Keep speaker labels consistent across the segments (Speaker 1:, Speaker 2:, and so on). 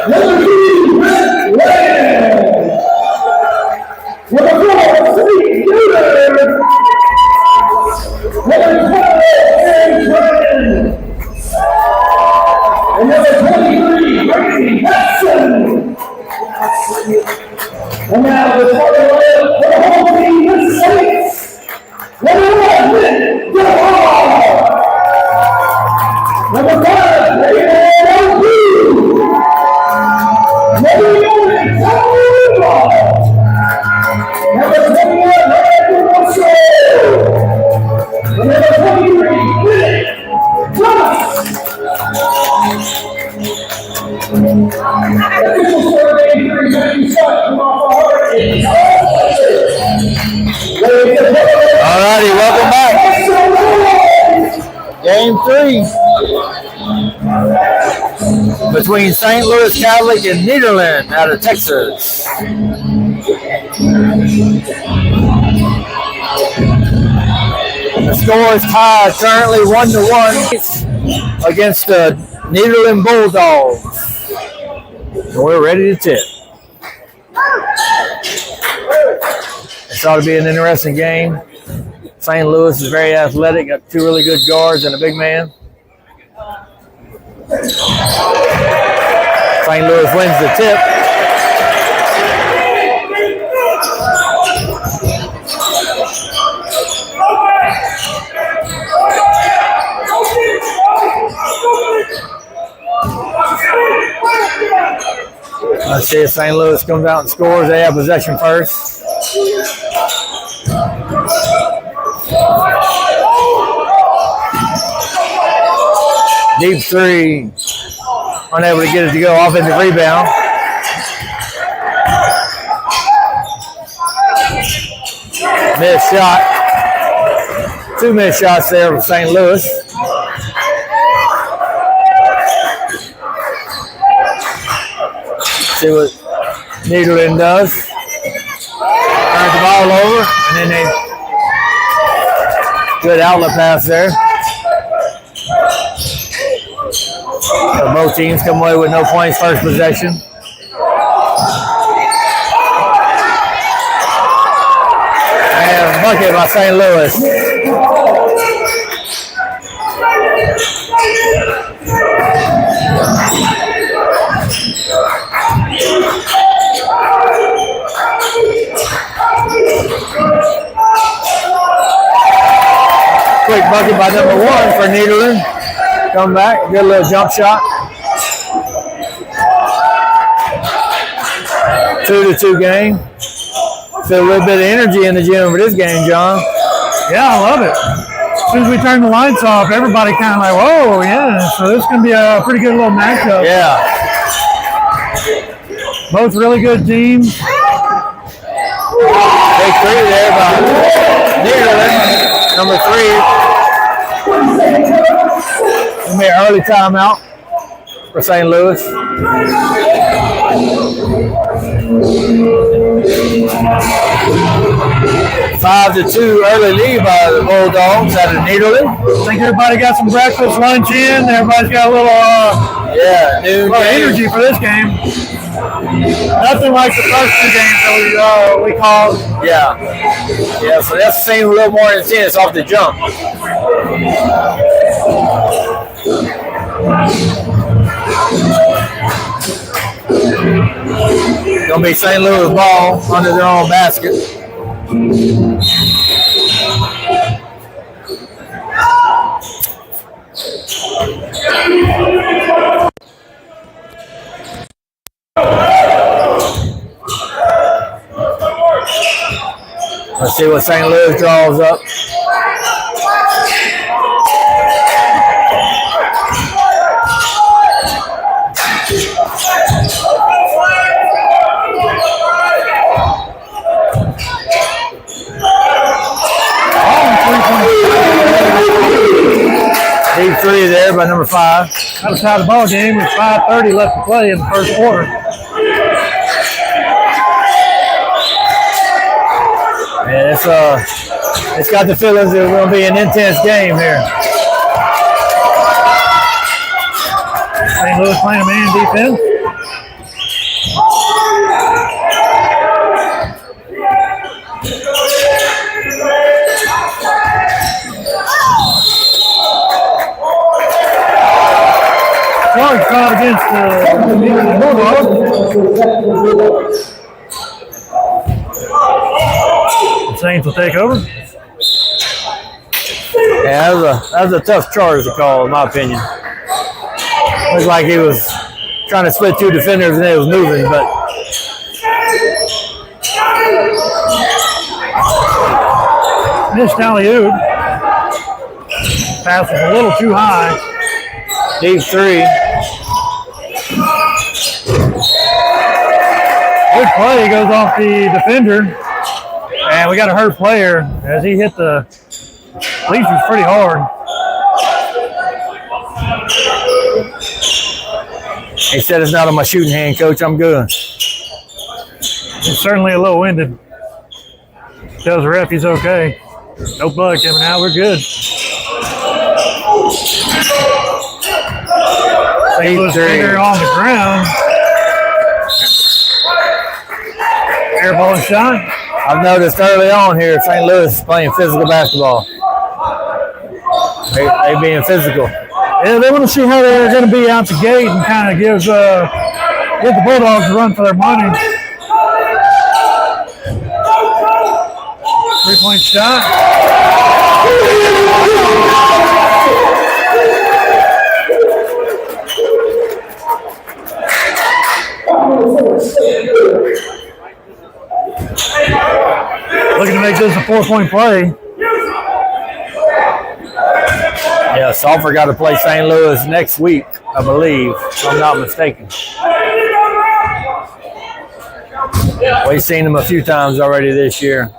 Speaker 1: Number 2, Red Land. Number 4, Sweet Shooter. Number 12, Aaron Brandon. And number 23, Brady Hudson. And now the starting lineup for the home team, the Saints. Number 1, Nick DeHar. Number 5, Raymond Blue. Number 11, Tyler. Number 21, Michael Russell. And number 23, Nick Thomas. Official score of game 3, Matthew Scott from off the Hurricanes.
Speaker 2: All righty, welcome back. Game 3 between St. Louis Catholic and Nederland out of Texas. The score is tied currently 1-1 against the Nederland Bulldogs. And we're ready to tip. This ought to be an interesting game. St. Louis is very athletic, got 2 really good guards and a big man. St. Louis wins the tip. Let's see if St. Louis comes out and scores. They have possession first. Deep 3. Unable to get it to go. Offensive rebound. Missed shot. 2 missed shots there from St. Louis. See what Nederland does. Turns the ball over, and then they good outlet pass there. So both teams come away with no points first possession. And a bucket by St. Louis. Quick bucket by number 1 for Nederland. Come back, get a little jump shot. 2-2 game. Feel a little bit of energy in the gym for this game, John.
Speaker 3: Yeah, I love it. As soon as we turn the lights off, everybody kind of like, whoa, yeah. So this is going to be a pretty good little matchup.
Speaker 2: Yeah.
Speaker 3: Both really good teams.
Speaker 2: Big 3 there by Nederland. Number 3. It'll be an early timeout for St. Louis. 5-2 early lead by the Bulldogs out of Nederland.
Speaker 3: I think everybody got some breakfast, lunch in. Everybody's got a little energy for this game. Nothing like the first 2 games that we called.
Speaker 2: Yeah, so that's seems a little more intense off the jump. Gonna be St. Louis ball under their own basket. Let's see what St. Louis draws up. Deep 3 there by number 5.
Speaker 3: That was how the ball game with 5:30 left to play in the first quarter.
Speaker 2: And it's got the feelings that it's going to be an intense game here.
Speaker 3: St. Louis playing a man defense. Bulldogs caught against the Bulldogs. The Saints will take over.
Speaker 2: Yeah, that was a tough charge to call, in my opinion. Looked like he was trying to split two defenders and it was moving, but
Speaker 3: missed alley-oop. Pass was a little too high.
Speaker 2: deep three.
Speaker 3: Good play goes off the defender. And we got a hurt player as he hit the bleachers pretty hard.
Speaker 2: He said it's not on my shooting hand, coach. I'm good.
Speaker 3: It's certainly a little winded. Tells the ref he's okay. No blood coming out. We're good. St. Louis finger on the ground. Air ball shot.
Speaker 2: I've noticed early on here, St. Louis playing physical basketball. They being physical.
Speaker 3: Yeah, they want to see how they're going to be out the gate and kind of give the Bulldogs a run for their money. 3-point shot. Looking to make this a 4-point play.
Speaker 2: Yeah, Sulphur got to play St. Louis next week, I believe, if I'm not mistaken. We've seen them a few times already this year.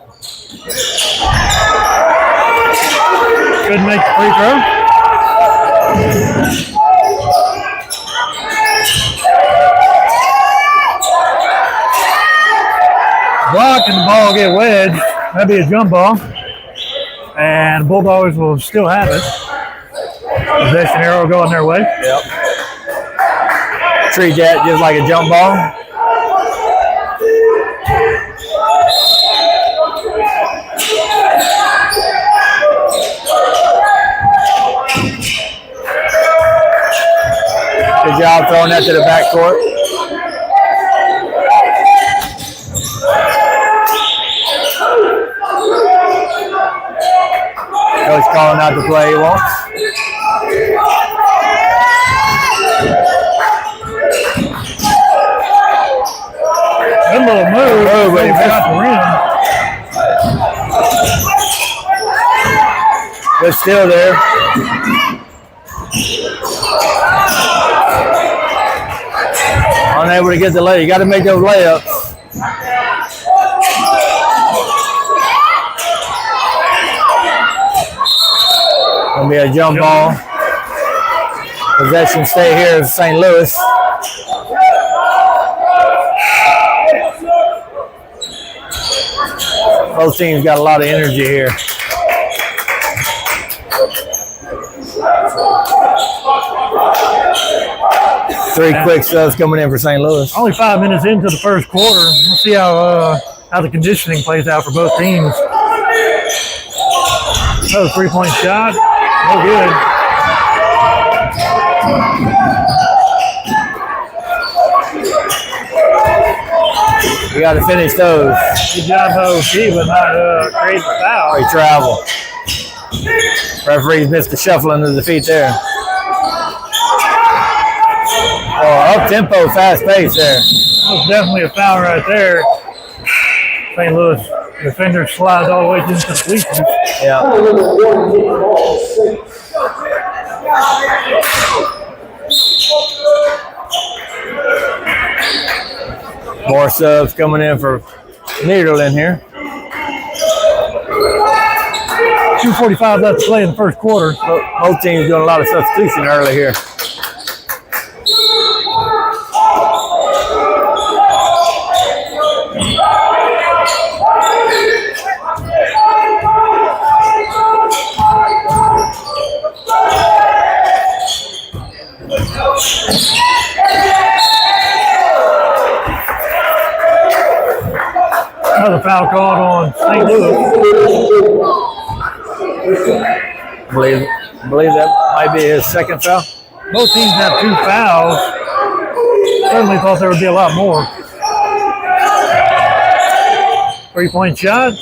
Speaker 3: Couldn't make the free throw. Block and the ball get wedged. That'd be a jump ball. And Bulldogs will still have it. Possession arrow going their way.
Speaker 2: Yep. Treat that just like a jump ball. Good job throwing that to the backcourt. Coach calling out the play he wants.
Speaker 3: Good little move.
Speaker 2: But he
Speaker 3: got the rim.
Speaker 2: But still there. Unable to get the lay. You got to make those layups. Gonna be a jump ball. Possession stay here in St. Louis. Both teams got a lot of energy here. Three quick subs coming in for St. Louis.
Speaker 3: Only 5 minutes into the first quarter. We'll see how the conditioning plays out for both teams. Another 3-point shot. No good.
Speaker 2: We got to finish those.
Speaker 3: Good job, OC, but not create the foul.
Speaker 2: We travel. Referees missed the shuffle under the feet there. Oh, up-tempo, fast pace there.
Speaker 3: That was definitely a foul right there. St. Louis defender slides all the way into the bleachers.
Speaker 2: Yeah. More subs coming in for Nederland here.
Speaker 3: 2:45 left to play in the first quarter.
Speaker 2: Both teams doing a lot of substitution early here.
Speaker 3: Another foul called on St. Louis.
Speaker 2: I believe that might be his second foul.
Speaker 3: Both teams have 2 fouls. Certainly thought there would be a lot more. 3-point shot.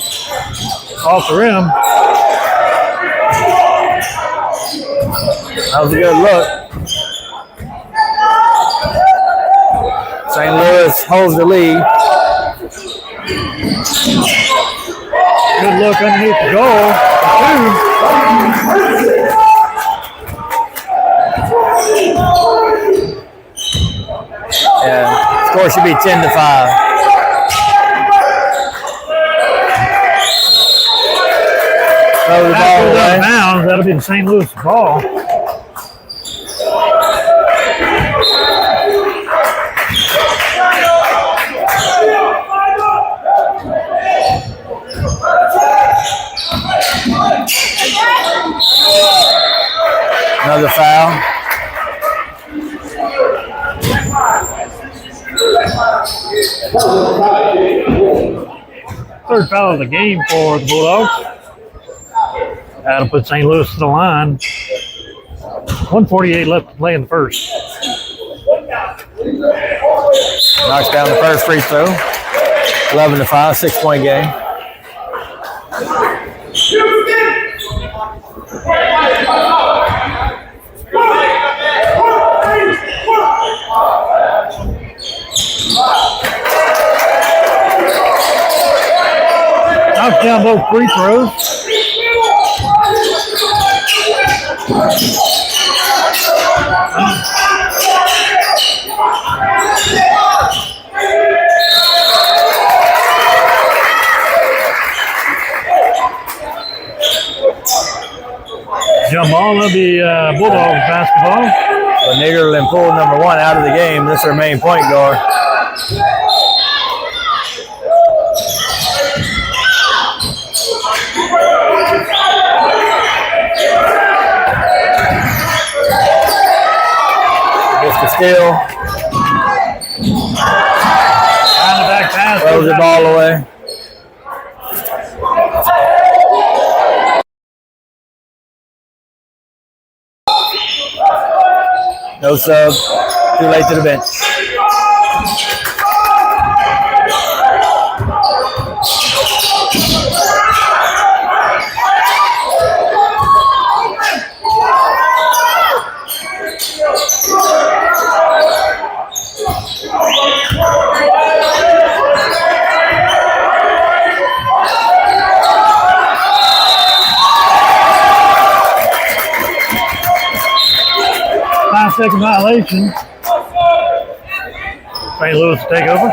Speaker 3: Off the rim.
Speaker 2: That was a good look. St. Louis holds the lead.
Speaker 3: Good look underneath the goal. 2.
Speaker 2: Yeah, score should be 10-5. Throw the ball away.
Speaker 3: Bounds. That'll be the St. Louis ball.
Speaker 2: Another foul.
Speaker 3: Third foul of the game for the Bulldogs. That'll put St. Louis to the line. 1:48 left to play in the first.
Speaker 2: Knocks down the first free throw. 11-5, 6-point game.
Speaker 3: Knocks down both free throws. Jump ball of the Bulldogs basketball.
Speaker 2: So Nederland pulled number 1 out of the game. This is their main point guard. Just a steal.
Speaker 3: Behind the back pass.
Speaker 2: Throws the ball away. No sub. Too late to the bench.
Speaker 3: Second violation. St. Louis to take over.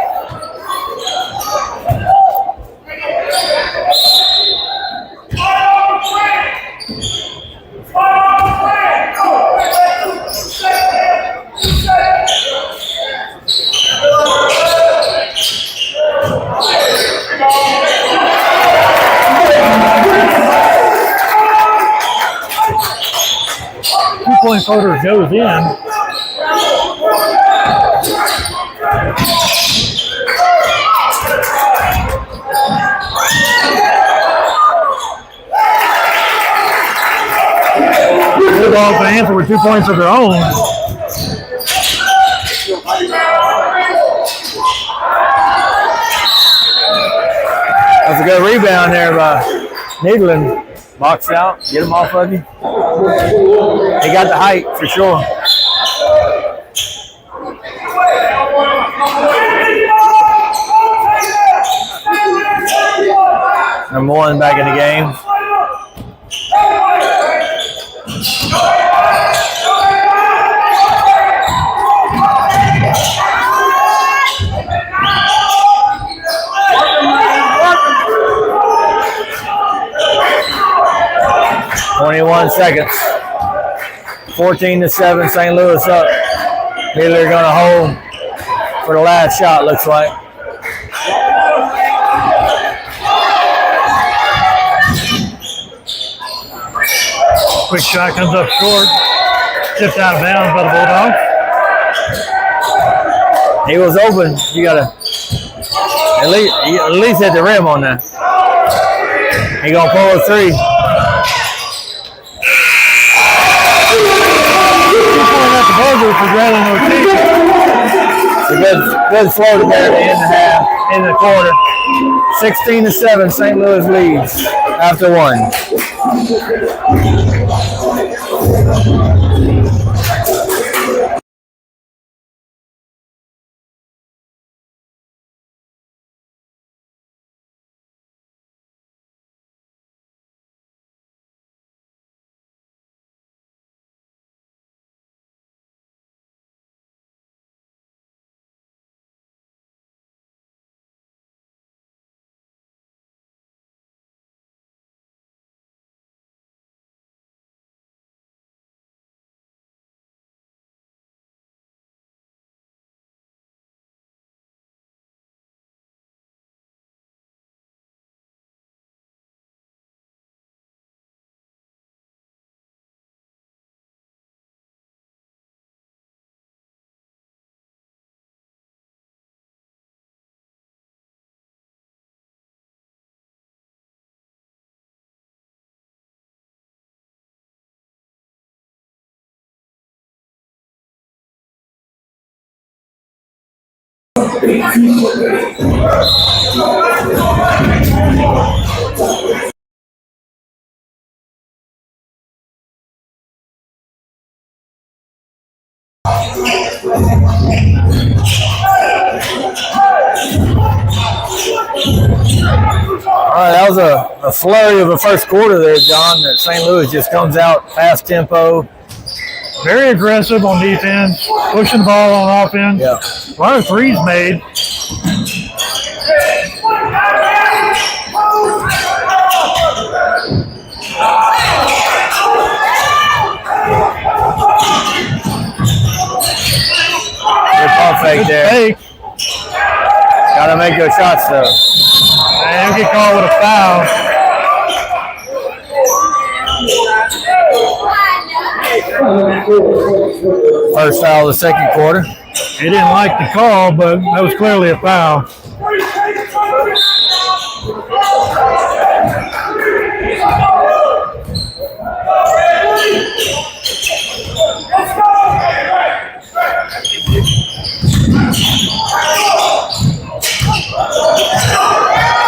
Speaker 3: Two-point floater goes in. Bulldogs answer with 2 points of their own.
Speaker 2: That's a good rebound there by Nederland. Box out, get him off of you. He got the height for sure. Number 1 back in the game. .21 seconds. 14-7, St. Louis up. They're going to hold for the last shot, looks like.
Speaker 3: Quick shot comes up short. Tipped out of bounds by the Bulldogs.
Speaker 2: He was open. You got to at least hit the rim on that. He going to pull a 3.
Speaker 3: At the buzzer for Grayling Ortiz.
Speaker 2: It's a good flow there at the end of the half, in the quarter. 16-7, St. Louis leads after one. All right, that was a flurry of a first quarter there, John, that St. Louis just comes out fast tempo.
Speaker 3: Very aggressive on defense, pushing the ball on offense.
Speaker 2: Yeah.
Speaker 3: A lot of threes made.
Speaker 2: Good pump fake there.
Speaker 3: Fake.
Speaker 2: Got to make those shots, though.
Speaker 3: And he'll get called with a foul.
Speaker 2: First foul of the second quarter.
Speaker 3: He didn't like the call, but that was clearly a foul.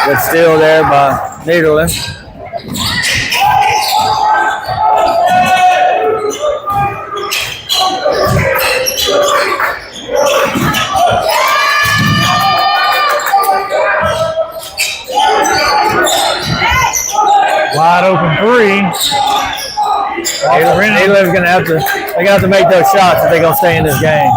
Speaker 2: Good steal there by Nederland.
Speaker 3: Wide open three.
Speaker 2: Nederland's gonna have to make those shots if they're gonna stay in this game.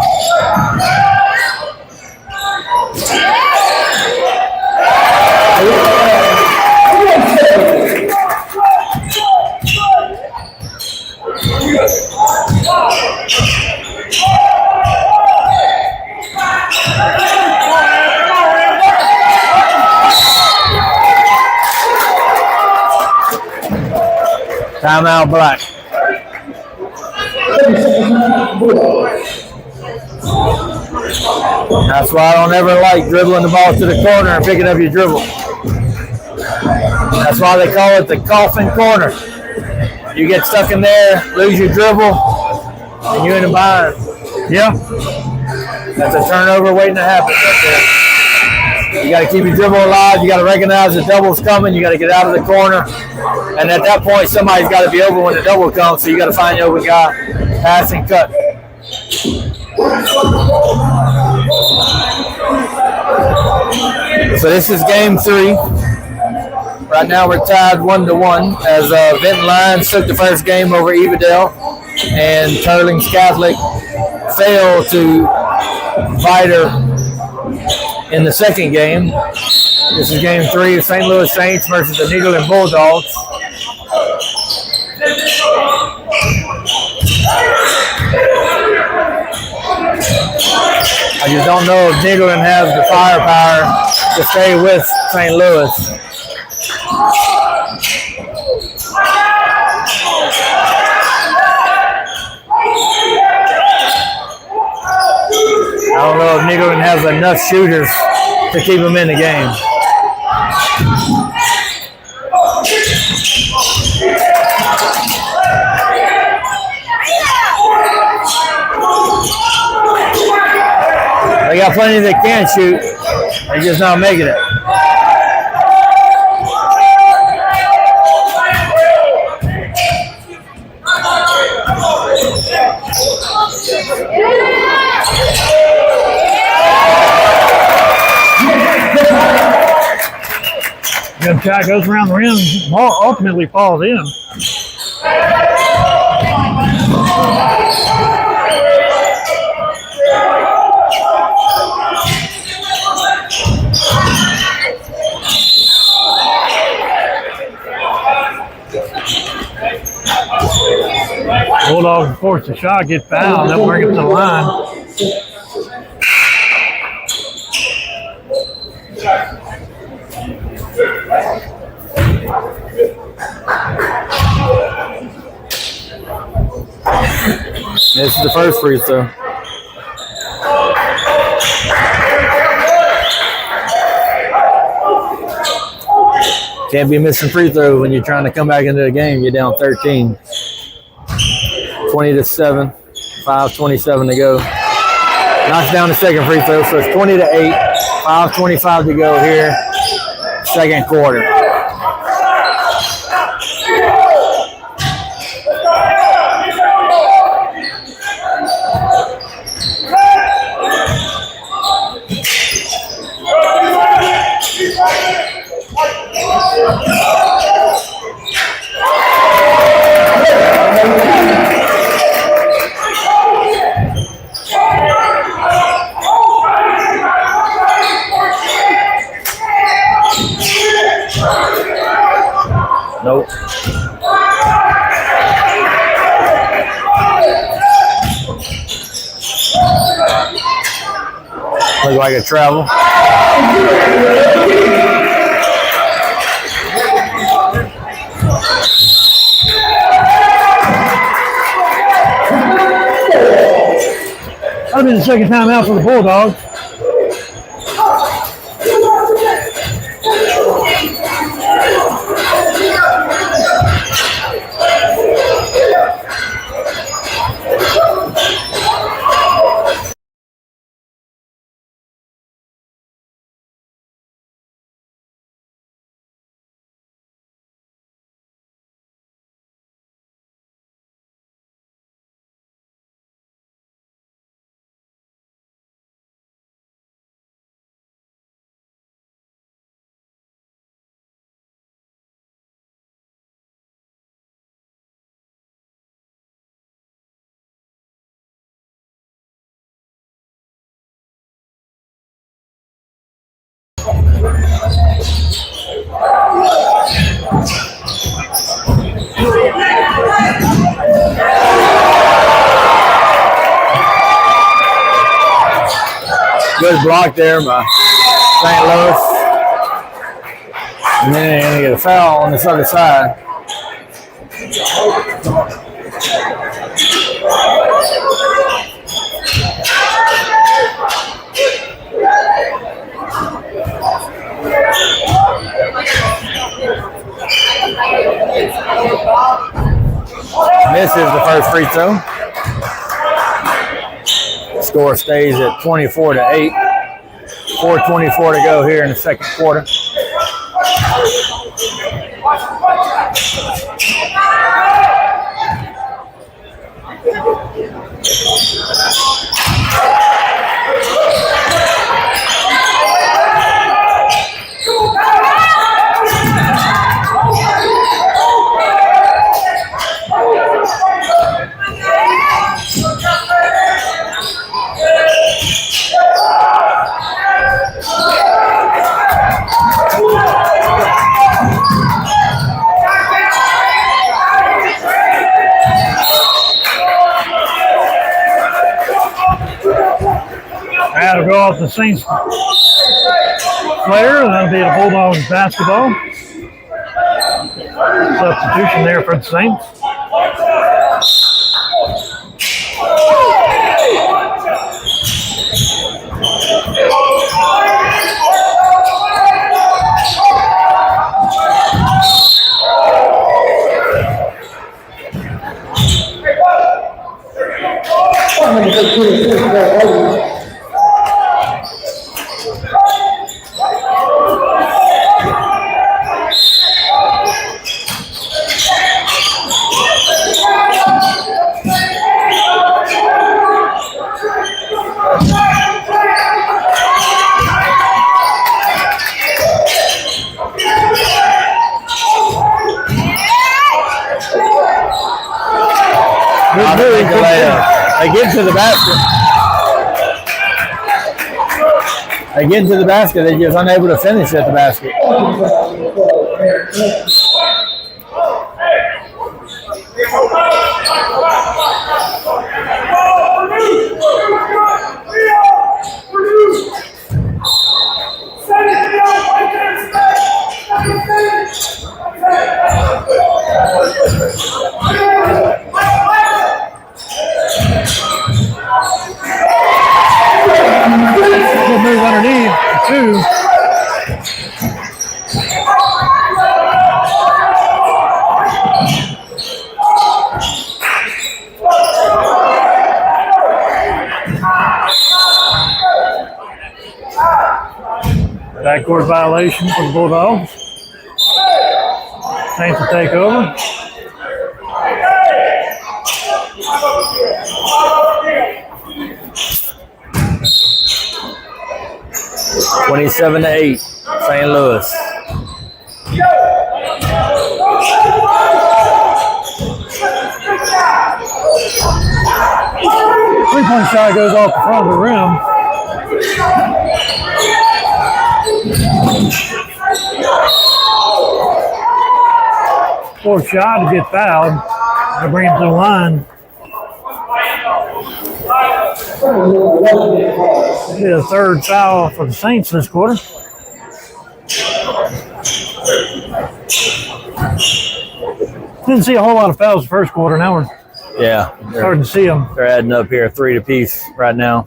Speaker 2: Timeout, Black. That's why I don't ever like dribbling the ball to the corner and picking up your dribble. That's why they call it the coffin corner. You get stuck in there, lose your dribble, and you're in a bind.
Speaker 3: Yeah.
Speaker 2: That's a turnover waiting to happen right there. You got to keep your dribble alive. You got to recognize the double's coming. You got to get out of the corner. And at that point, somebody's got to be open when the double comes, so you got to find your open guy, pass and cut. So this is game 3. Right now we're tied 1-1 as Vinton Lions took the first game over Evadale, and Turlings Catholic failed to Viter in the second game. This is game 3 of St. Louis Saints versus the Nederland Bulldogs. I just don't know if Nederland has the firepower to stay with St. Louis. I don't know if Nederland has enough shooters to keep them in the game. They got plenty that can shoot. They're just not making it.
Speaker 3: Good shot, goes around the rim, ball ultimately falls in. Bulldogs force the shot, get fouled, they'll bring it to the line.
Speaker 2: This is the first free throw. Can't be missing free throws when you're trying to come back into the game. You're down 13. 20-7. 5:27 to go. Knocks down the second free throw, so it's 20-8. 5:25 to go here. Second quarter. Nope. Look like a travel.
Speaker 3: That'll be the second time out for the Bulldogs.
Speaker 2: Good block there by St. Louis. And then they're going to get a foul on this other side. Misses the first free throw. Score stays at 24-8. 4:24 to go here in the second quarter.
Speaker 3: That'll go off the Saints player, and that'll be the Bulldogs basketball. Substitution there for the Saints.
Speaker 2: how to make the layup. They get to the basket. They get into the basket. They're just unable to finish at the basket.
Speaker 3: Good move underneath. 2. Backcourt violation for the Bulldogs. Saints will take over.
Speaker 2: (27 to 8), St. Louis.
Speaker 3: Three-point shot goes off the front of the rim. Fourth shot to get fouled. They bring him to the line. It'll be the third foul for the Saints this quarter. Didn't see a whole lot of fouls the first quarter. Now we're starting to see them.
Speaker 2: They're adding up here 3 apiece right now.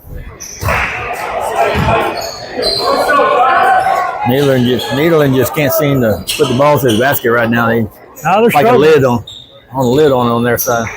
Speaker 2: Nederland just can't seem to put the ball through the basket right now. They're like a lid on their side.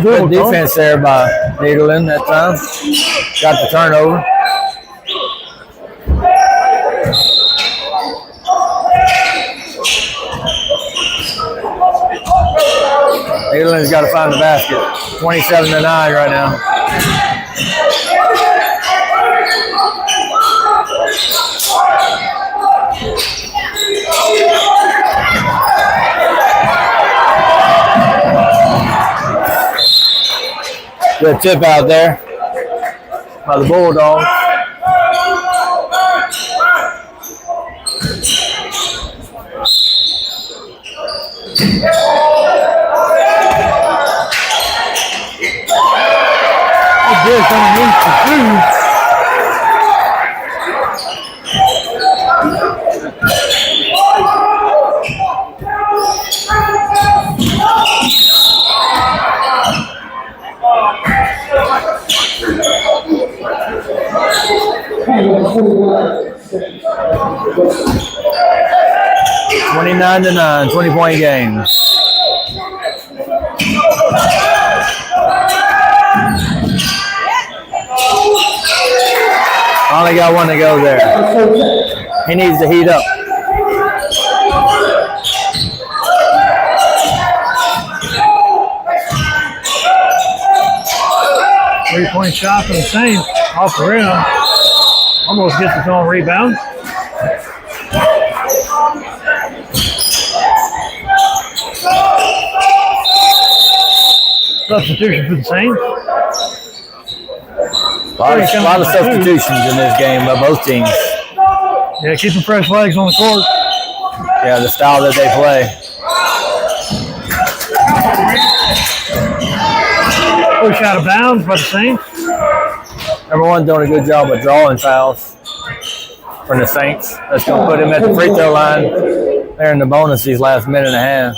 Speaker 3: Good
Speaker 2: defense there by Nederland that time. Got the turnover. Nederland's got to find the basket. 27 to 9 right now. Good tip out there by the Bulldogs.
Speaker 3: This underneath the 2.
Speaker 2: (29 to 9), 20-point game. Only got one to go there. He needs to heat up.
Speaker 3: Three-point shot for the Saints off the rim. Almost gets his own rebound. Substitution for the Saints.
Speaker 2: A lot of substitutions in this game by both teams.
Speaker 3: Yeah, keeping fresh legs on the court.
Speaker 2: Yeah, the style that they play.
Speaker 3: Push out of bounds by the Saints.
Speaker 2: Number one doing a good job of drawing fouls from the Saints. That's going to put him at the free throw line. They're in the bonus these last minute and a half.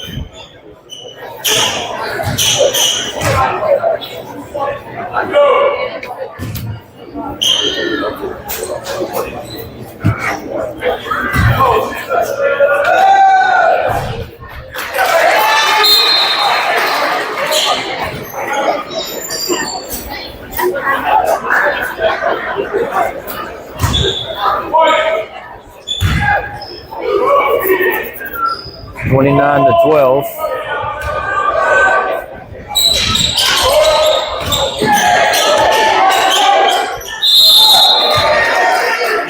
Speaker 2: 29-12.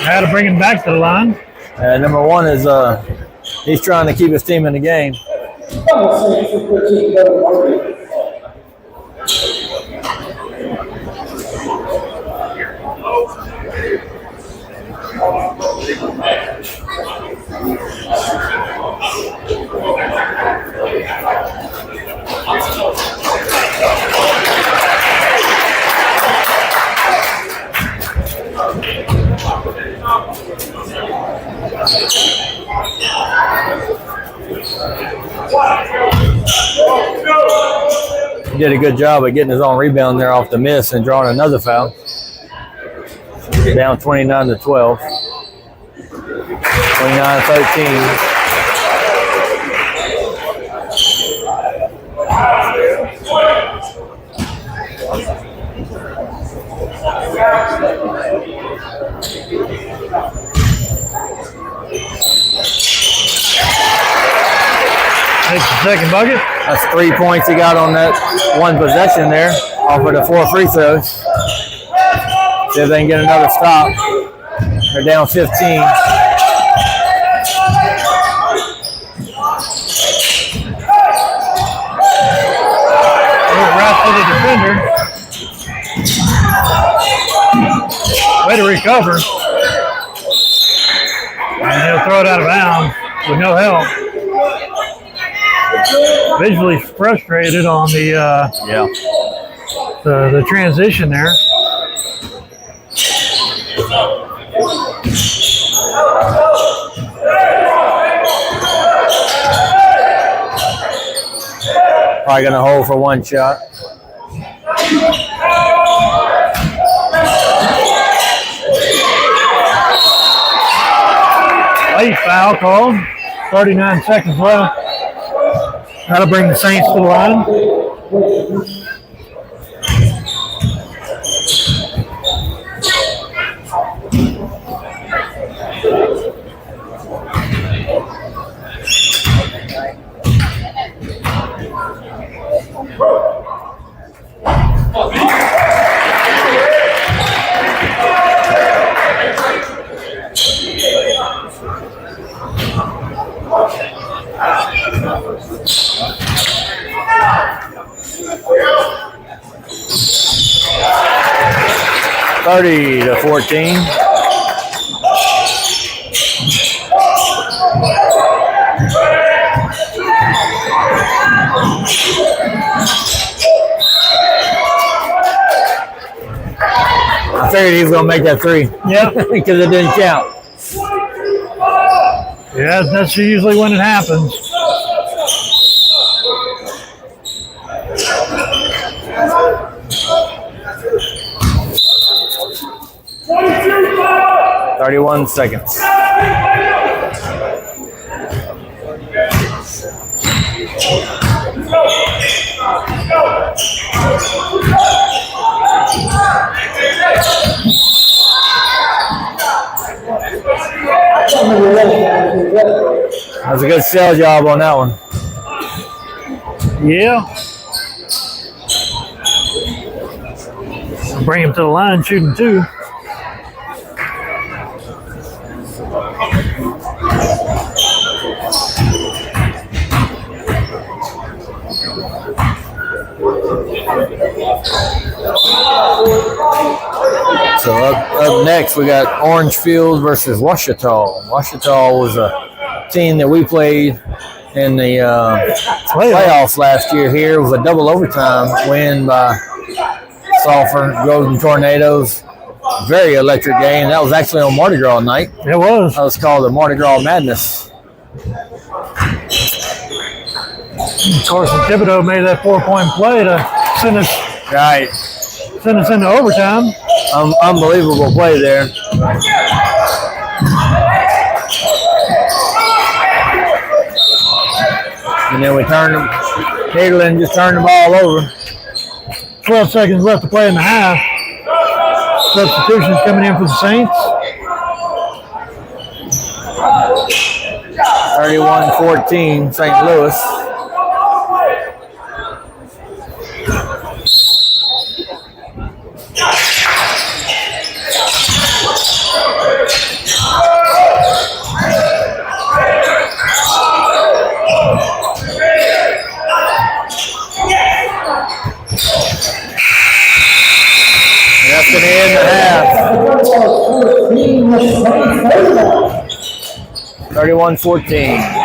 Speaker 3: Had to bring him back to the line.
Speaker 2: Number one is he's trying to keep his team in the game. He did a good job of getting his own rebound there off the miss and drawing another foul. Down 29-12. 29-13.
Speaker 3: Takes the second bucket.
Speaker 2: That's 3 points he got on that one possession there off of the 4 free throws. See if they can get another stop. They're down 15.
Speaker 3: Right for the defender. Way to recover. And he'll throw it out of bounds with no help. Visually frustrated on the transition there.
Speaker 2: Probably going to hold for one shot.
Speaker 3: Late foul called. 39 seconds left. That'll bring the Saints to the line.
Speaker 2: Thirty to 14. I figured he was going to make that three.
Speaker 3: Yeah.
Speaker 2: Because it didn't count.
Speaker 3: Yeah, that's usually when it happens.
Speaker 2: .31 seconds. That was a good shell job on that one.
Speaker 3: Yeah. Bring him to the line, shooting two.
Speaker 2: So up next, we got Orangefield versus Ouachita. Ouachita was a team that we played in the playoffs last year here. It was a double overtime win by Sulphur, Golden Tornadoes. Very electric game. That was actually on Mardi Gras night.
Speaker 3: It was.
Speaker 2: That was called the Mardi Gras Madness.
Speaker 3: Carson Thibodeau made that 4-point play to send us.
Speaker 2: Right.
Speaker 3: Send us into overtime.
Speaker 2: Unbelievable play there. And then we turned them. Nederland just turned the ball over.
Speaker 3: 12 seconds left to play in the half. Substitutions coming in for the Saints.
Speaker 2: 31-14, St. Louis. That's going to end the half. 31-14.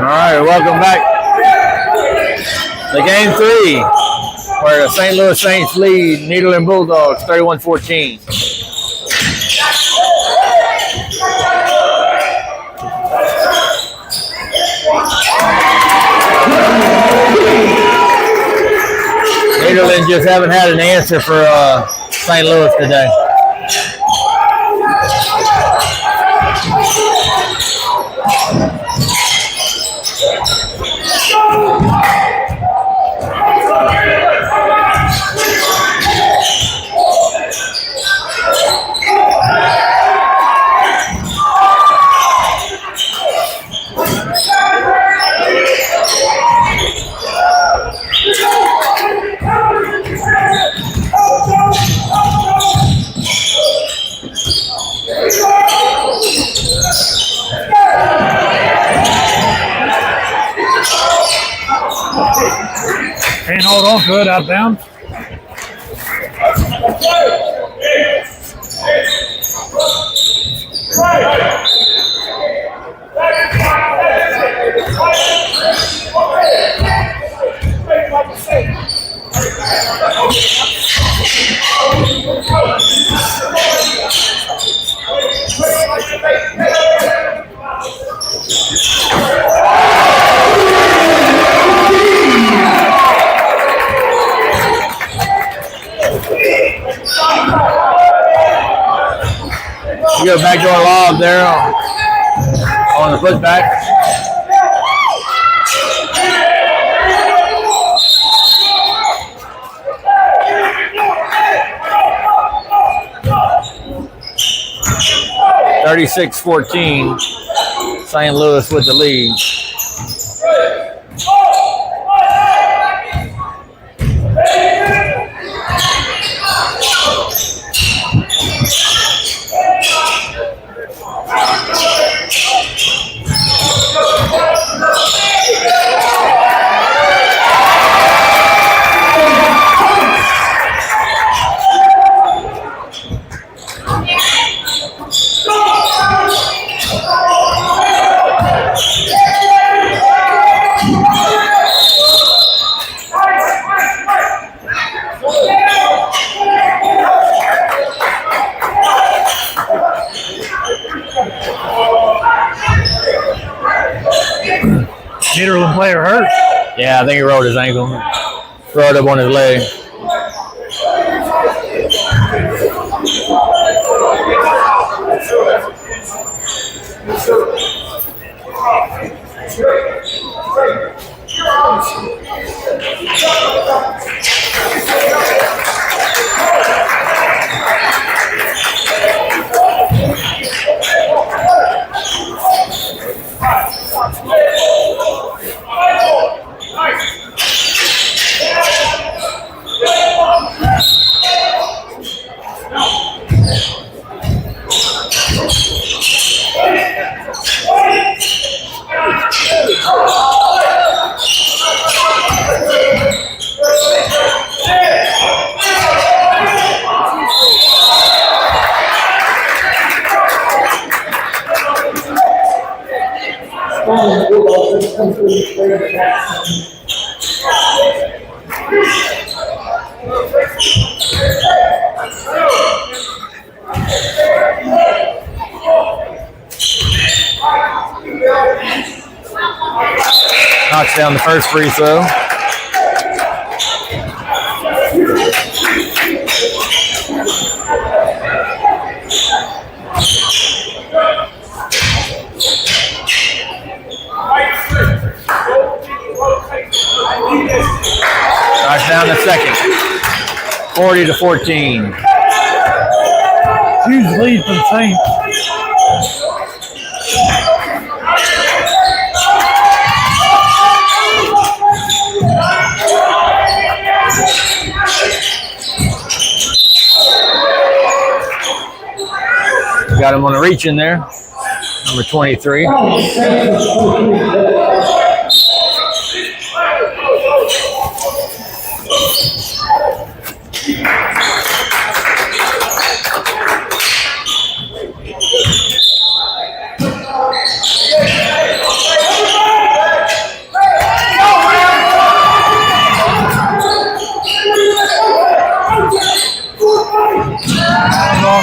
Speaker 2: right, welcome back to game 3, where the St. Louis Saints lead Nederland Bulldogs 31-14. Nederland just haven't had an answer for St. Louis today.
Speaker 3: Can't hold on to it out down.
Speaker 2: You go backdoor lob there on the putback. (36-14). St. Louis with the lead.
Speaker 3: Nederland player hurt.
Speaker 2: Yeah, I think he rolled his ankle. Rolled up on his leg. Knocks down the first free throw. Knocks down the second. 40-14.
Speaker 3: Huge lead for the Saints.
Speaker 2: Got him on a reach in there. Number 23.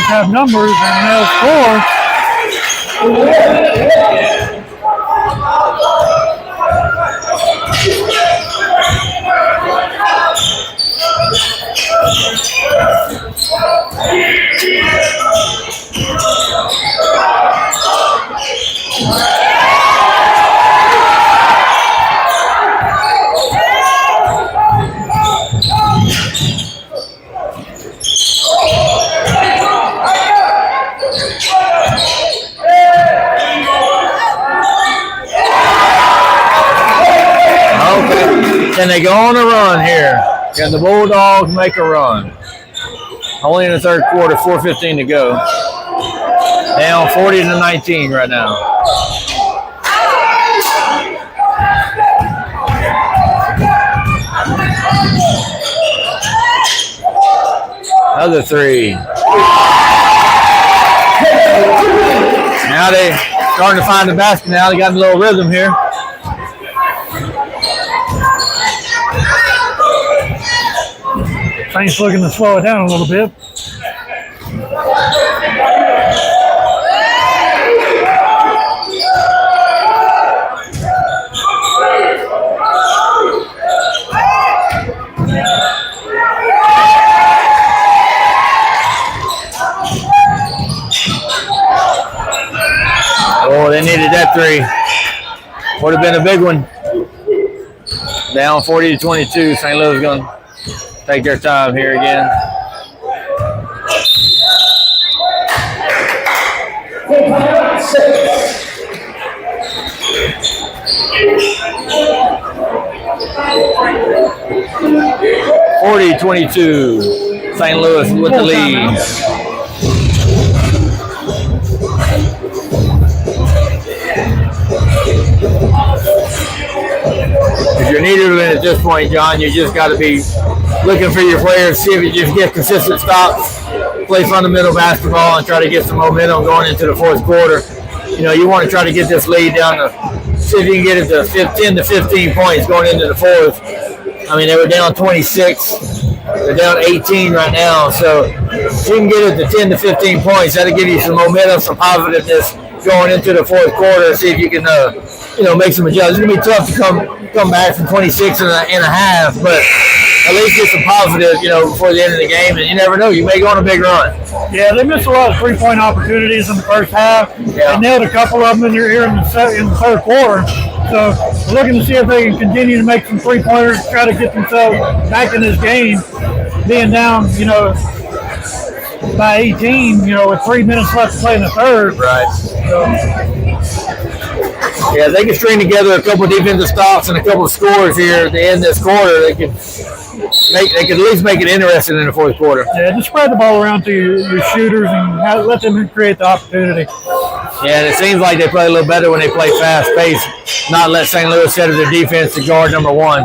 Speaker 3: have numbers and they'll score.
Speaker 2: Can they go on a run here? Can the Bulldogs make a run? Only in the third quarter, 4:15 to go. Down 40-19 right now. Another three. Now they starting to find the basket now. They got a little rhythm here.
Speaker 3: Saints looking to slow it down a little bit.
Speaker 2: Oh, they needed that three. Would have been a big one. Down 40-22. St. Louis going to take their time here again. (40-22). St. Louis with the lead. If you're needed at this point, John, you just got to be looking for your players, see if you just get consistent stops, play fundamental basketball, and try to get some momentum going into the fourth quarter. You know, you want to try to get this lead down to, see if you can get it to 10 to 15 points going into the fourth. I mean, they were down 26. They're down 18 right now. So if you can get it to 10 to 15 points, that'll give you some momentum, some positiveness going into the fourth quarter. See if you can, make some adjustments. It's going to be tough to come back from 26 and a half, but at least get some positive, before the end of the game. And you never know, you may go on a big run.
Speaker 3: Yeah, they missed a lot of three-point opportunities in the first half. Yeah. They nailed a couple of them here in the third quarter. So we're looking to see if they can continue to make some three-pointers, try to get themselves back in this game, being down, by 18, with 3 minutes left to play in the third.
Speaker 2: Right. Yeah, they can string together a couple of defensive stops and a couple of scores here at the end of this quarter. They could at least make it interesting in the fourth quarter.
Speaker 3: Yeah, just spread the ball around to your shooters and let them create the opportunity.
Speaker 2: Yeah, and it seems like they play a little better when they play fast-paced, not let St. Louis set their defense to guard number one.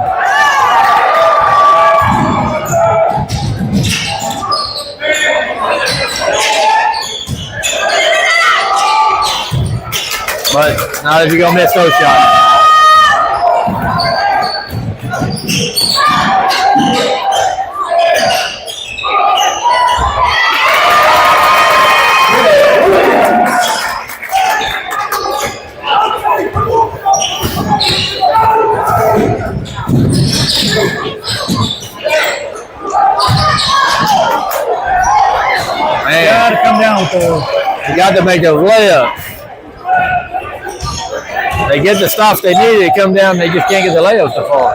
Speaker 2: But not if you're going to miss those shots. Man,
Speaker 3: got to come down with those.
Speaker 2: You got to make those layups. They get the stops they need, they come down, they just can't get the layups to fall.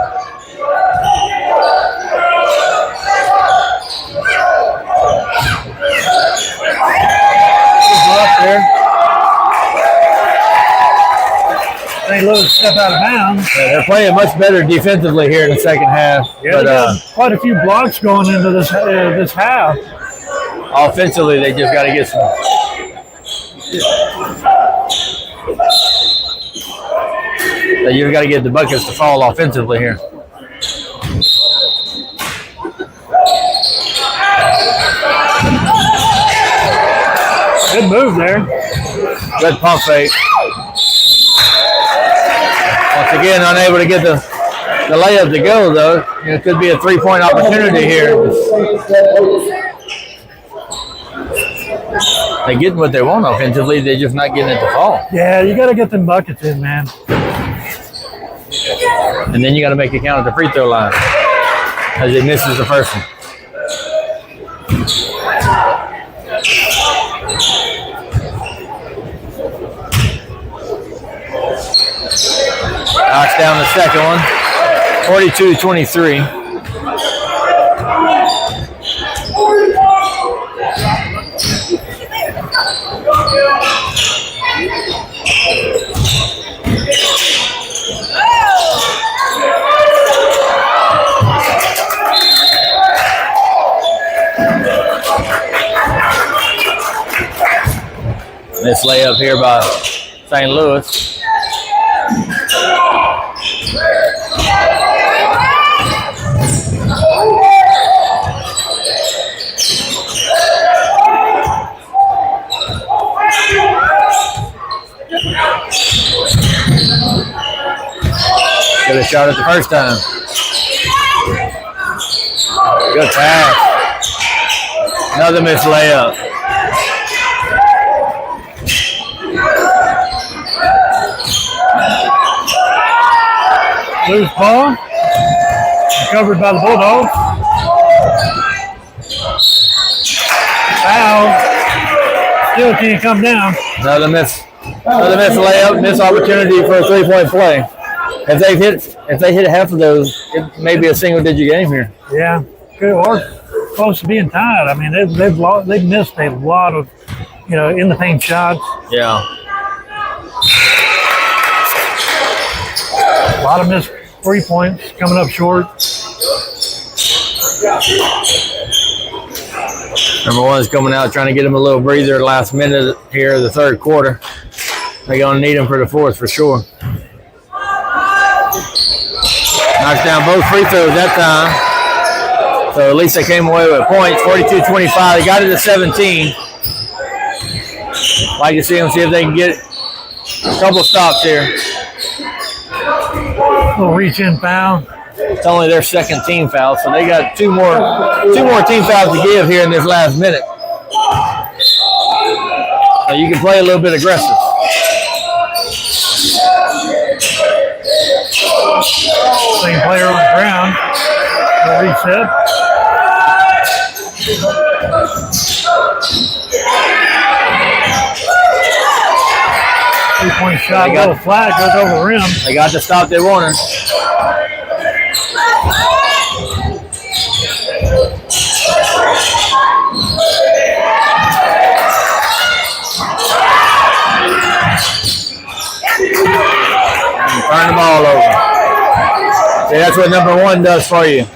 Speaker 3: There. St. Louis step out of bounds.
Speaker 2: Yeah, they're playing much better defensively here in the second half.
Speaker 3: Yeah, but quite a few blocks going into this half.
Speaker 2: Offensively, they just got to get some. You've got to get the buckets to fall offensively here.
Speaker 3: Good move there.
Speaker 2: Good pump fake. Once again, unable to get the layup to go, though. It could be a three-point opportunity here. They're getting what they want offensively. They're just not getting it to fall.
Speaker 3: Yeah, you got to get them buckets in, man.
Speaker 2: And then you got to make it count at the free throw line as he misses the first one. Knocks down the second one. 42-23. This layup here by St. Louis. Good shot at the first time. Good pass. Another missed layup.
Speaker 3: Loose ball. Recovered by the Bulldogs. Foul. Still can't come down.
Speaker 2: Another miss layup, miss opportunity for a 3-point play. If they hit half of those, it may be a single-digit game here.
Speaker 3: Yeah, good or close to being tied. I mean, they've missed a lot of, in the paint shots.
Speaker 2: Yeah.
Speaker 3: A lot of missed 3 points coming up short.
Speaker 2: Number one is coming out trying to get him a little breather last minute here of the third quarter. They're going to need him for the fourth for sure. Knocks down both free throws that time. So at least they came away with points, 42-25. They got it to 17. Like to see them, see if they can get a couple stops here.
Speaker 3: Little reach-in foul.
Speaker 2: It's only their second team foul, so they got two more team fouls to give here in this last minute. So you can play a little bit aggressive.
Speaker 3: Same player on the ground. No reset. Three-point shot, little flag goes over the rim.
Speaker 2: They got the stop they wanted. Turn the ball over. See, that's what number one does for you.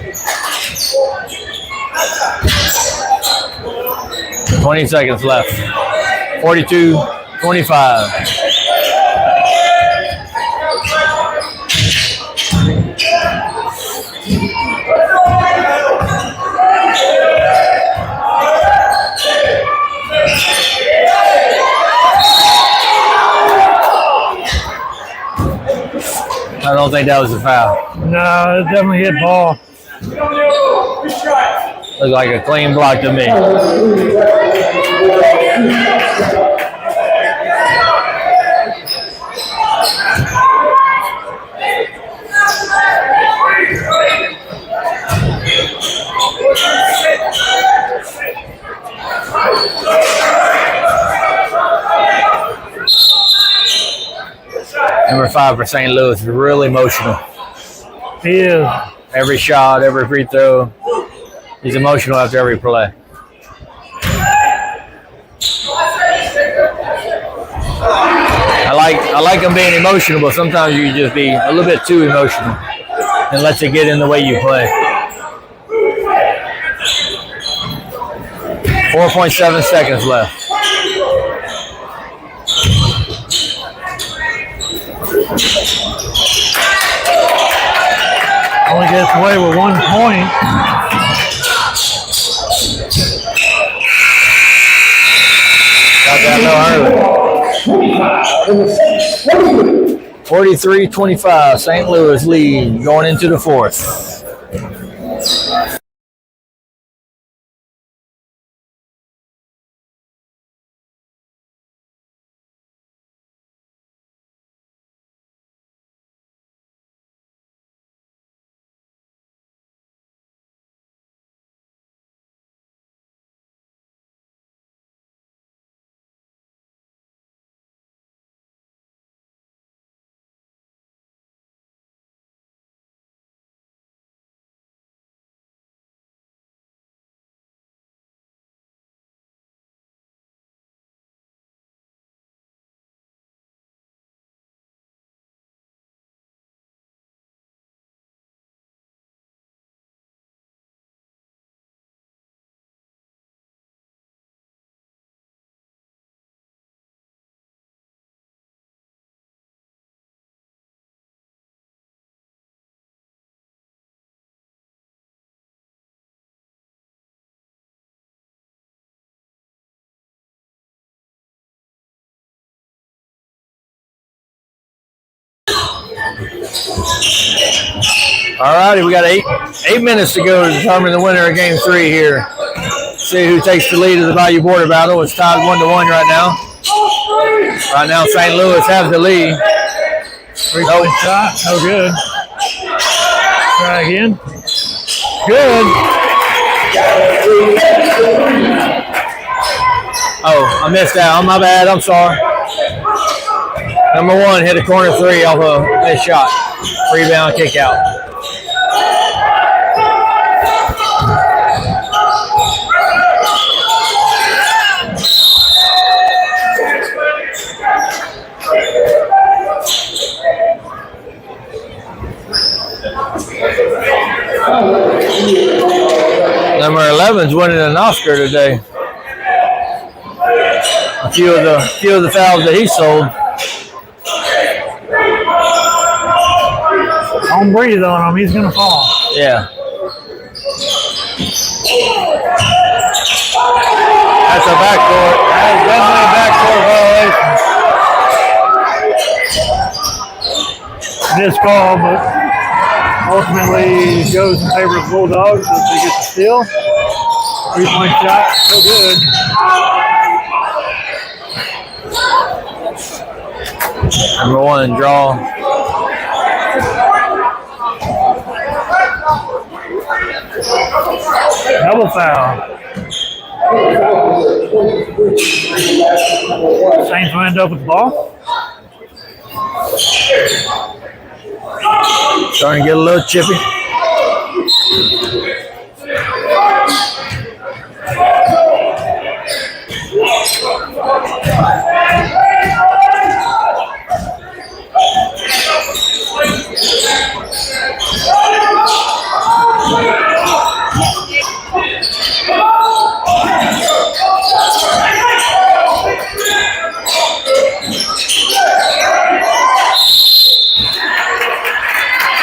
Speaker 2: 20 seconds left. 42-25. I don't think that was a foul.
Speaker 3: No, it definitely hit ball.
Speaker 2: Looked like a clean block to me. Number 5 for St. Louis is really emotional.
Speaker 3: He is.
Speaker 2: Every shot, every free throw. He's emotional after every play. I like him being emotional, but sometimes you just be a little bit too emotional and lets it get in the way you play. 4.7 seconds left.
Speaker 3: Only gets away with 1 point.
Speaker 2: Got that early. 43-25, St. Louis lead going into the fourth. All righty, we got eight minutes to go to determine the winner of Game 3 here. See who takes the lead of the value border battle. It's tied 1-1 right now. Right now, St. Louis has the lead.
Speaker 3: 3-point shot, no good. Try again. Good.
Speaker 2: Oh, I missed out. My bad. I'm sorry. Number 1 hit a corner 3 off a missed shot. Rebound, kick out. Number 11's winning an Oscar today. A few of the fouls that he sold.
Speaker 3: Don't breathe on him. He's gonna fall.
Speaker 2: Yeah. That's a backcourt.
Speaker 3: That is definitely a backcourt violation. This call, but ultimately goes in favor of Bulldogs as they get the steal. 3-point shot, so good.
Speaker 2: Number 1 draw.
Speaker 3: Double foul. Saints will end up with the ball.
Speaker 2: Starting to get a little chippy.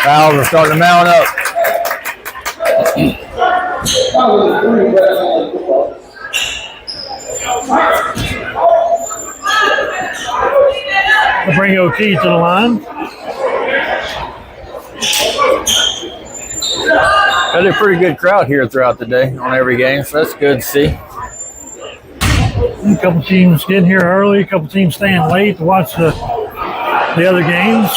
Speaker 2: Fouls are starting to mount up.
Speaker 3: We'll bring OT to the line.
Speaker 2: Got a pretty good crowd here throughout the day on every game, so that's good to see.
Speaker 3: A couple teams getting here early, a couple teams staying late to watch the other games.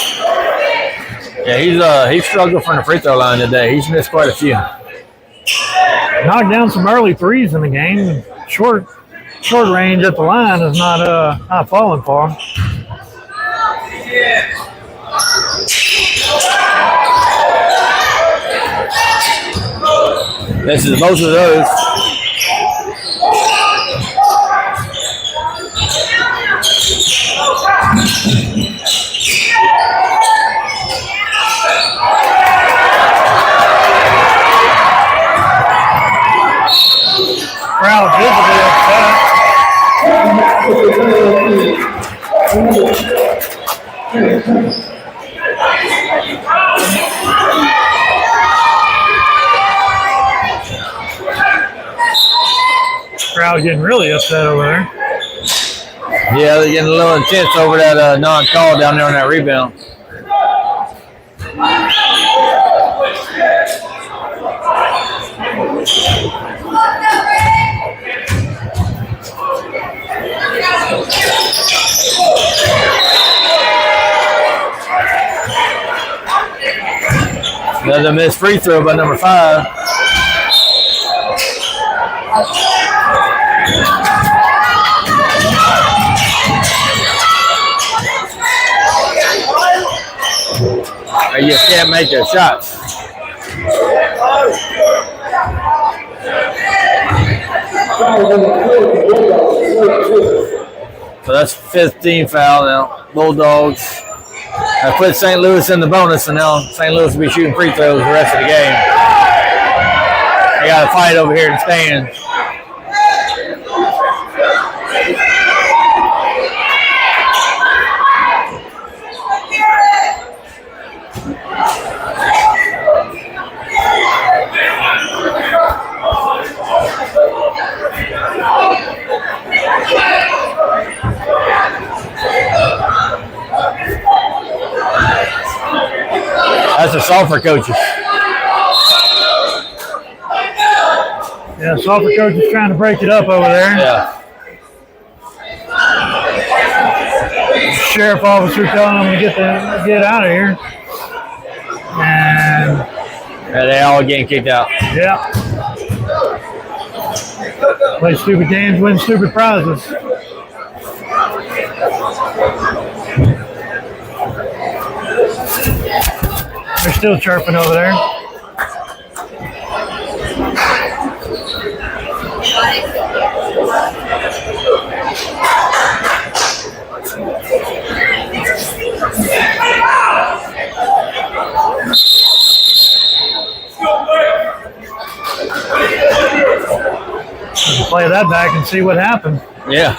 Speaker 2: Yeah, he's struggled from the free throw line today. He's missed quite a few.
Speaker 3: Knocked down some early threes in the game. Short range at the line is not falling for him.
Speaker 2: This is most of those.
Speaker 3: Crowd visibly upset. Crowd getting really upset over there.
Speaker 2: Yeah, they're getting a little intense over that non-call down there on that rebound. Another missed free throw by number 5. You just can't make their shots. So that's 15 foul now. Bulldogs have put St. Louis in the bonus, and now St. Louis will be shooting free throws the rest of the game. They got to fight over here in the stands. Sulphur coaches.
Speaker 3: Yeah, Sulphur coach is trying to break it up over there.
Speaker 2: Yeah.
Speaker 3: Sheriff officer telling them to get out of here. And
Speaker 2: they all getting kicked out.
Speaker 3: Yeah. Play stupid games, win stupid prizes. They're still chirping over there. Play that back and see what happened.
Speaker 2: Yeah.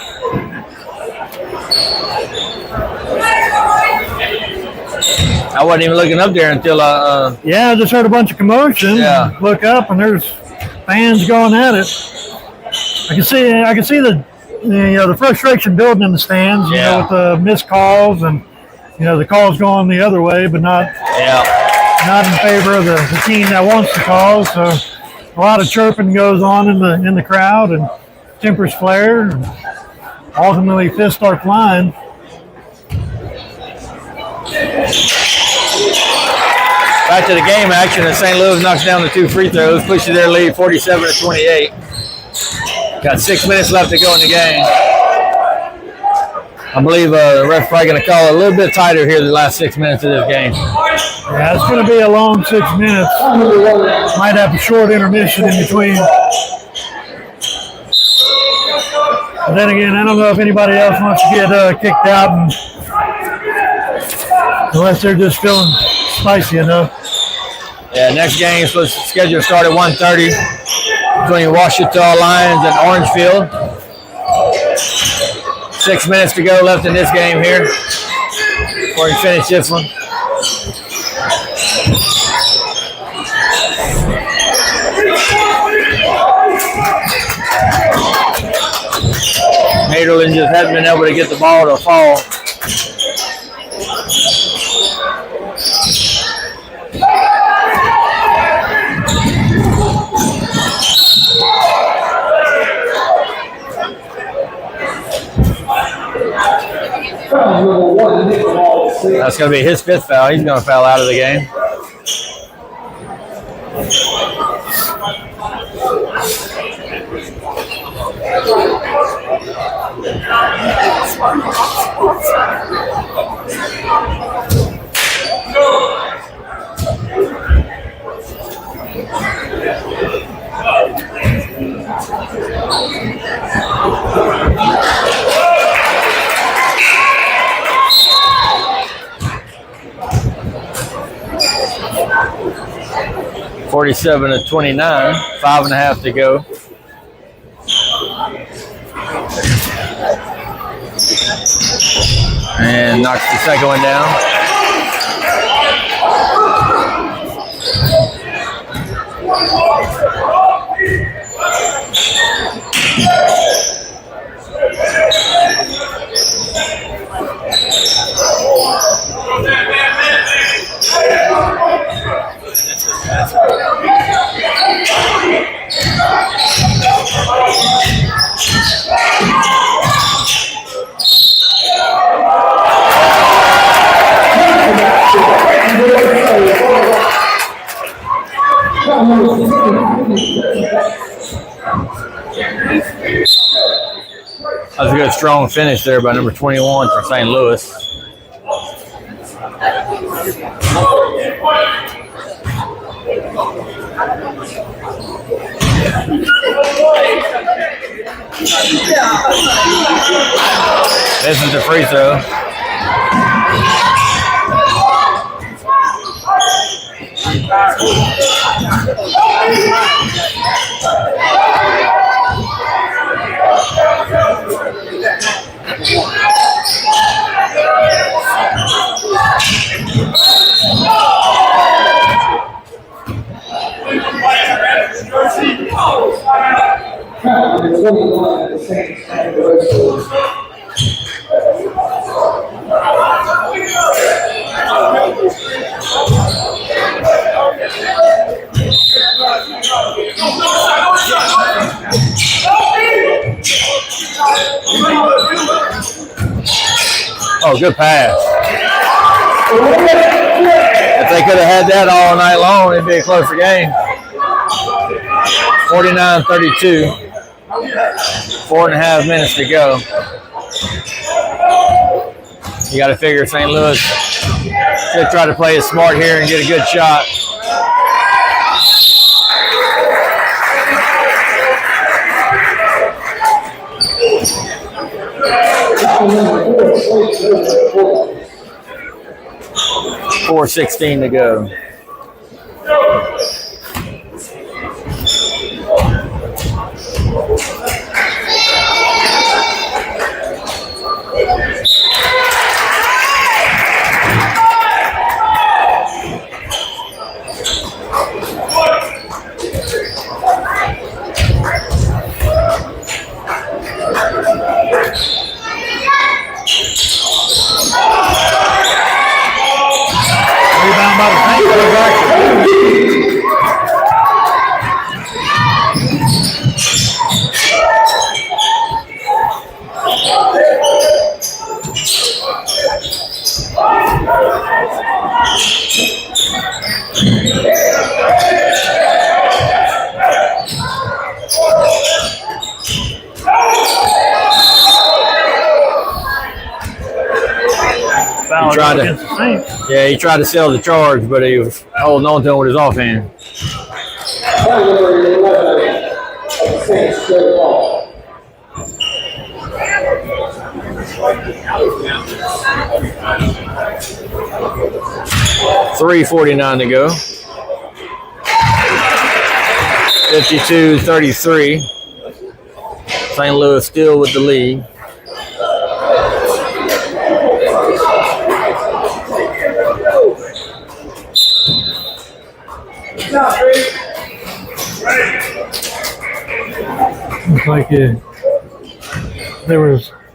Speaker 2: I wasn't even looking up there until
Speaker 3: yeah, I just heard a bunch of commotion.
Speaker 2: Yeah.
Speaker 3: Look up and there's fans going at it. I can see the frustration building in the stands, you know, with the missed calls and the calls going the other way, but not in favor of the team that wants the calls. So a lot of chirping goes on in the crowd, and tempers flare, and ultimately fists start flying.
Speaker 2: Back to the game action, and St. Louis knocks down the 2 free throws, pushes their lead 47-28. Got 6 minutes left to go in the game. I believe the ref's probably going to call it a little bit tighter here the last 6 minutes of this game.
Speaker 3: Yeah, it's going to be a long 6 minutes. Might have a short intermission in between. But then again, I don't know if anybody else wants to get kicked out, unless they're just feeling spicy enough.
Speaker 2: Yeah, next game is scheduled to start at 1:30 between Washita Lions and Orangefield. 6 minutes to go left in this game here before we finish this one. Nederland just hasn't been able to get the ball to fall. That's going to be his 5th foul. He's going to foul out of the game. (47-29), 5.5 to go. And knocks the second one down. That was a good strong finish there by number 21 for St. Louis. This is the free throw. Oh, good pass. If they could have had that all night long, it'd be a closer game. 49-32. 4.5 minutes to go. You got to figure St. Louis should try to play it smart here and get a good shot. .416 to go.
Speaker 3: Rebound by the Saints.
Speaker 2: Yeah, he tried to sell the charge, but he was holding on to him with his offhand. .349 to go. 52-33. St. Louis still with the lead.
Speaker 3: Looks like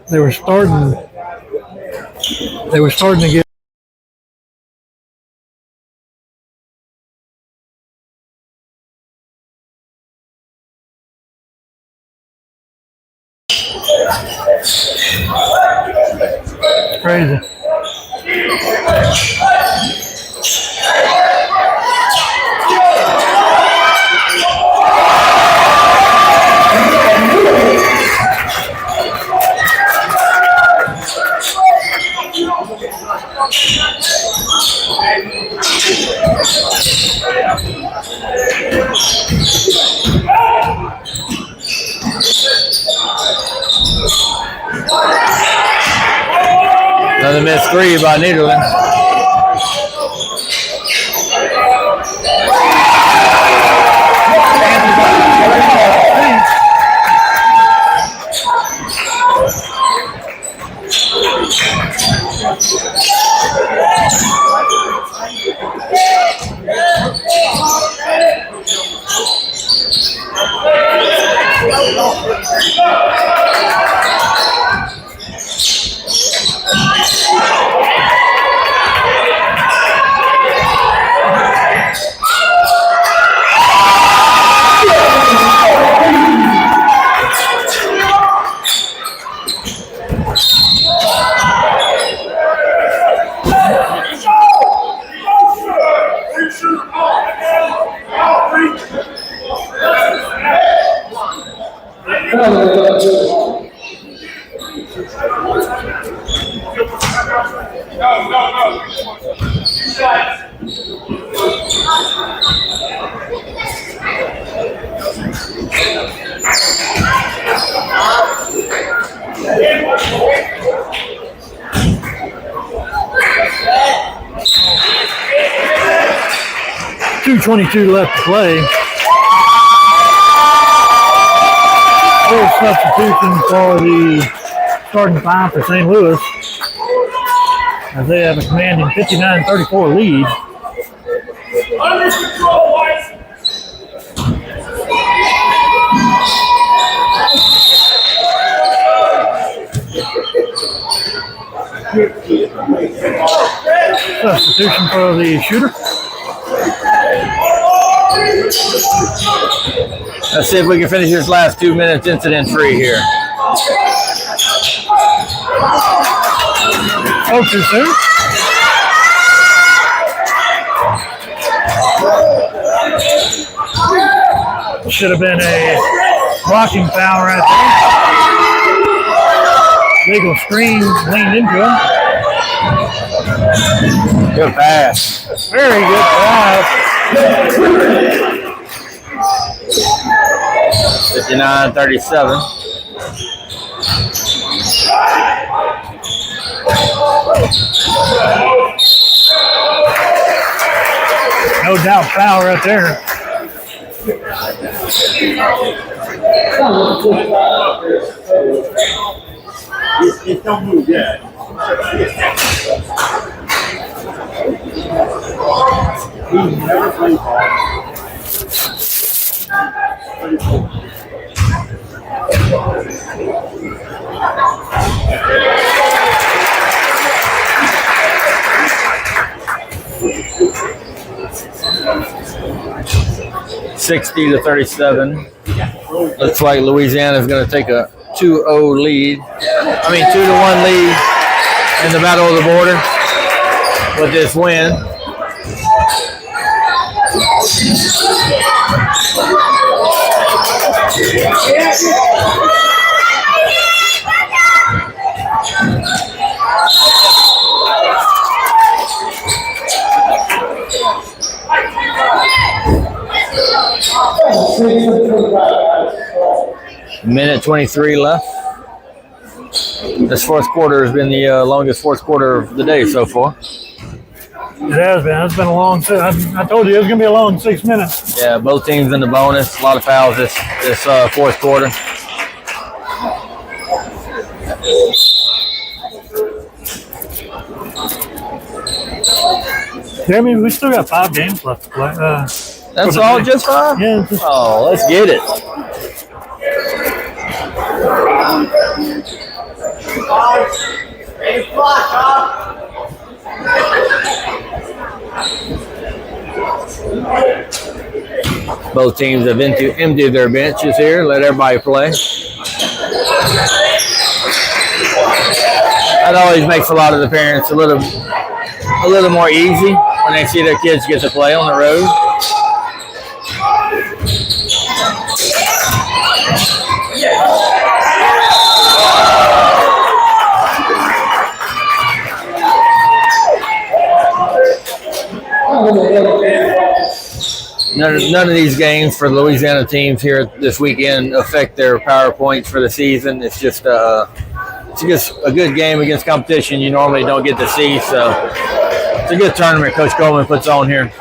Speaker 3: they were starting to get crazy.
Speaker 2: Another missed three by Nederland. .222 left to play. Full substitution for the starting five for St. Louis, as they have a commanding 59-34 lead.
Speaker 1: Under control, White.
Speaker 3: Substitution for the shooter.
Speaker 2: Let's see if we can finish this last 2 minutes incident free here.
Speaker 3: Spoke too soon. Should have been a blocking foul right there. Legal screen leaned into him.
Speaker 2: Good pass.
Speaker 3: Very good pass.
Speaker 2: 59-37.
Speaker 3: No doubt foul right there.
Speaker 1: It don't move yet. He never played ball.
Speaker 2: 60-37. Looks like Louisiana is going to take a 2-0 lead. 2-1 lead in the Battle of the Border with this win. Minute 23 left. This fourth quarter has been the longest fourth quarter of the day so far.
Speaker 3: It has been. It's been a long. I told you it was going to be a long 6 minutes.
Speaker 2: Yeah, both teams in the bonus. A lot of fouls this fourth quarter.
Speaker 3: Jeremy, we still got 5 games left to play.
Speaker 2: That's all, just 5?
Speaker 3: Yeah.
Speaker 2: Oh, let's get it. Both teams have emptied their benches here. Let everybody play. That always makes a lot of the parents a little more easy when they see their kids get to play on the road. None of these games for the Louisiana teams here this weekend affect their PowerPoints for the season. It's just a good game against competition you normally don't get to see. So it's a good tournament Coach Coleman puts on here.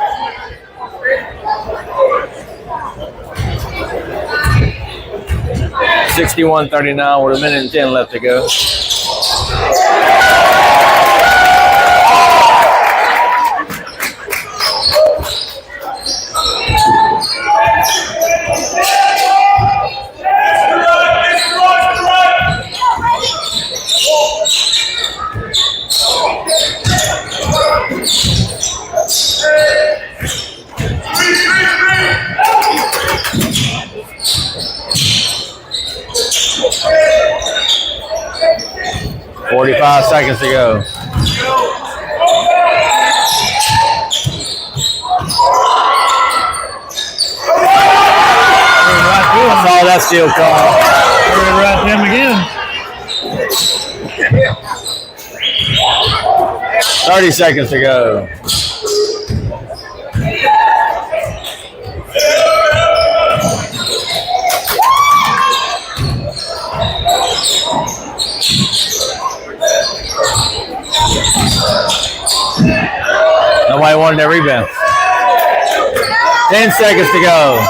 Speaker 2: (61-39) with 1:10 left to go. Five seconds to go. Oh, that's still call.
Speaker 3: Right to him again.
Speaker 2: 30 seconds to go. Nobody wanted that rebound. 10 seconds to go.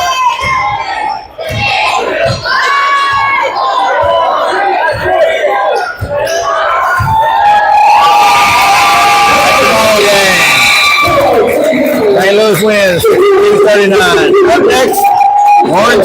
Speaker 2: St. Louis wins 39. Up next, Orange